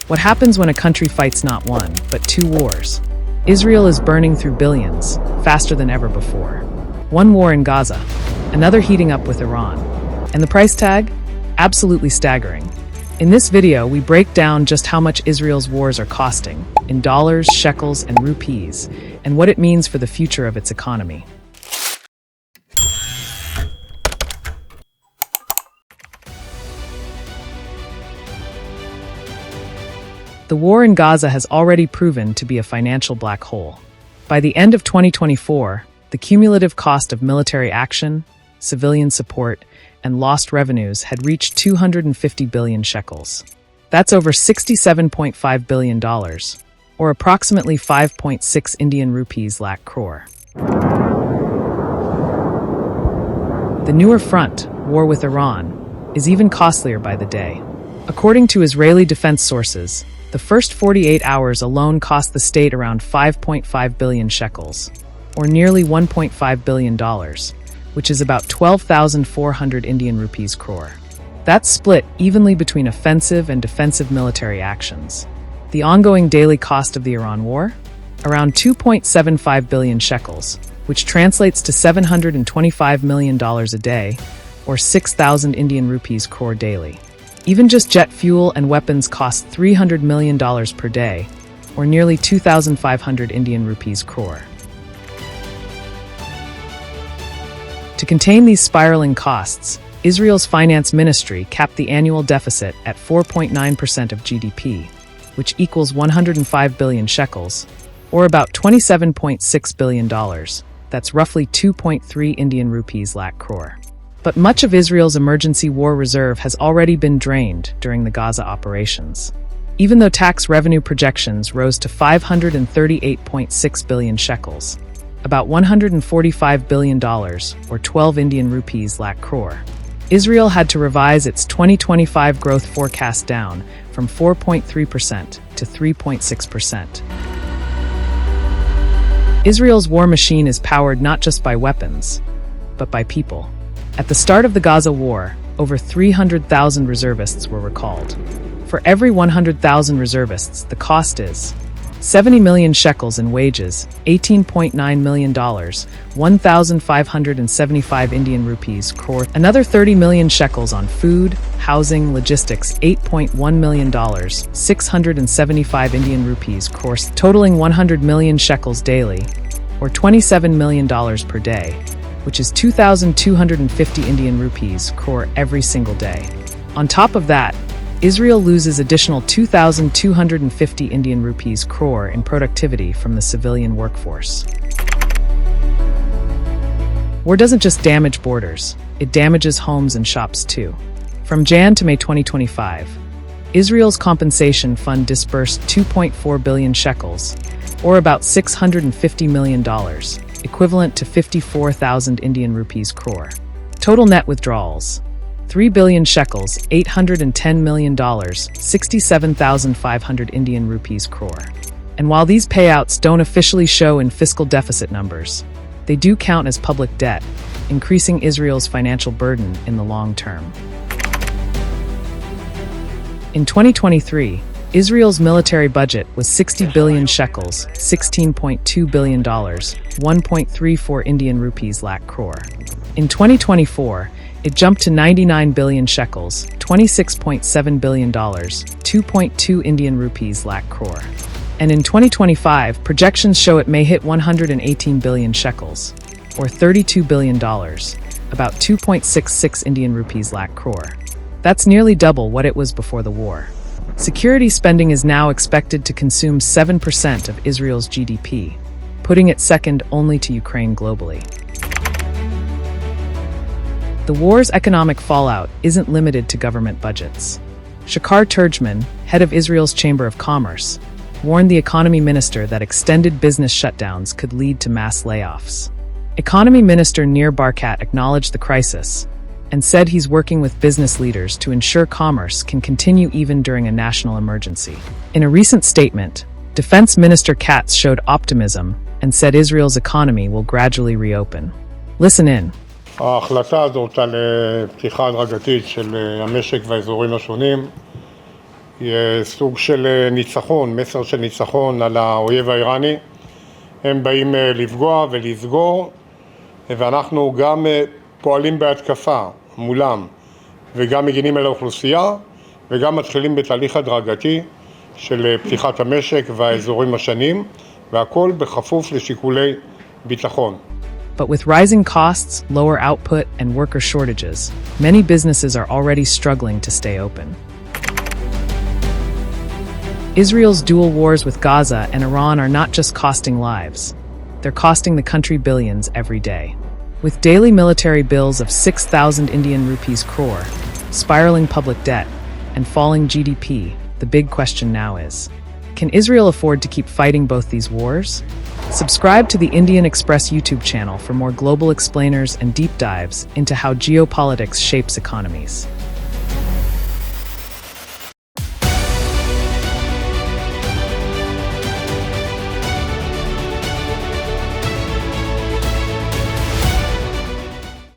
What happens when a country fights not one, but two wars? Israel is burning through billions, faster than ever before. One war in Gaza, another heating up with Iran. And the price tag? Absolutely staggering. In this video, we break down just how much Israel's wars are costing, in dollars, shekels, and rupees, and what it means for the future of its economy. The war in Gaza has already proven to be a financial black hole. By the end of 2024, the cumulative cost of military action, civilian support, and lost revenues had reached 250 billion shekels. That's over $67.5 billion, or approximately 5.6 Indian rupees lakh crore. The newer front, war with Iran, is even costlier by the day. According to Israeli defense sources, the first 48 hours alone cost the state around 5.5 billion shekels, or nearly $1.5 billion, which is about 12,400 Indian rupees crore. That's split evenly between offensive and defensive military actions. The ongoing daily cost of the Iran war? Around 2.75 billion shekels, which translates to $725 million a day, or 6,000 Indian rupees crore daily. Even just jet fuel and weapons cost $300 million per day, or nearly 2,500 Indian rupees crore. To contain these spiraling costs, Israel's finance ministry capped the annual deficit at 4.9% of GDP, which equals 105 billion shekels, or about $27.6 billion. That's roughly 2.3 Indian rupees lakh crore. But much of Israel's emergency war reserve has already been drained during the Gaza operations. Even though tax revenue projections rose to 538.6 billion shekels, about $145 billion, or 12 Indian rupees lakh crore, Israel had to revise its 2025 growth forecast down from 4.3% to 3.6%. Israel's war machine is powered not just by weapons, but by people. At the start of the Gaza war, over 300,000 reservists were recalled. For every 100,000 reservists, the cost is 70 million shekels in wages, $18.9 million, 1,575 Indian rupees crore, another 30 million shekels on food, housing, logistics, $8.1 million, 675 Indian rupees crore, totaling 100 million shekels daily, or $27 million per day, which is 2,250 Indian rupees crore every single day. On top of that, Israel loses additional 2,250 Indian rupees crore in productivity from the civilian workforce. War doesn't just damage borders, it damages homes and shops too. From Jan to May 2025, Israel's compensation fund disbursed 2.4 billion shekels, or about $650 million, equivalent to 54,000 Indian rupees crore. Total net withdrawals: 3 billion shekels, $810 million, 67,500 Indian rupees crore. And while these payouts don't officially show in fiscal deficit numbers, they do count as public debt, increasing Israel's financial burden in the long term. In 2023, Israel's military budget was 60 billion shekels, $16.2 billion, 1.34 Indian rupees lakh crore. In 2024, it jumped to 99 billion shekels, $26.7 billion, 2.2 Indian rupees lakh crore. And in 2025, projections show it may hit 118 billion shekels, or $32 billion, about 2.66 Indian rupees lakh crore. That's nearly double what it was before the war. Security spending is now expected to consume 7% of Israel's GDP, putting it second only to Ukraine globally. The war's economic fallout isn't limited to government budgets. Shakar Turjman, head of Israel's Chamber of Commerce, warned the economy minister that extended business shutdowns could lead to mass layoffs. Economy Minister Nir Barkat acknowledged the crisis and said he's working with business leaders to ensure commerce can continue even during a national emergency. In a recent statement, Defense Minister Katz showed optimism and said Israel's economy will gradually reopen. Listen in. ההחלטה הזאת על פתיחה הדרגתית של המשק והאזורים השונים סוג של ניצחון, מסר של ניצחון על האויב האיראני. הם באים לפגוע ולסגור, ואנחנו גם פועלים בהתקפה מולם, וגם מגינים על האוכלוסייה, וגם מתחילים בתהליך הדרגתי של פתיחת המשק והאזורים השונים, והכל בכפוף לשיקולי ביטחון. But with rising costs, lower output, and worker shortages, many businesses are already struggling to stay open. Israel's dual wars with Gaza and Iran are not just costing lives. They're costing the country billions every day. With daily military bills of 6,000 Indian rupees crore, spiraling public debt, and falling GDP, the big question now is, can Israel afford to keep fighting both these wars? Subscribe to the Indian Express YouTube channel for more global explainers and deep dives into how geopolitics shapes economies.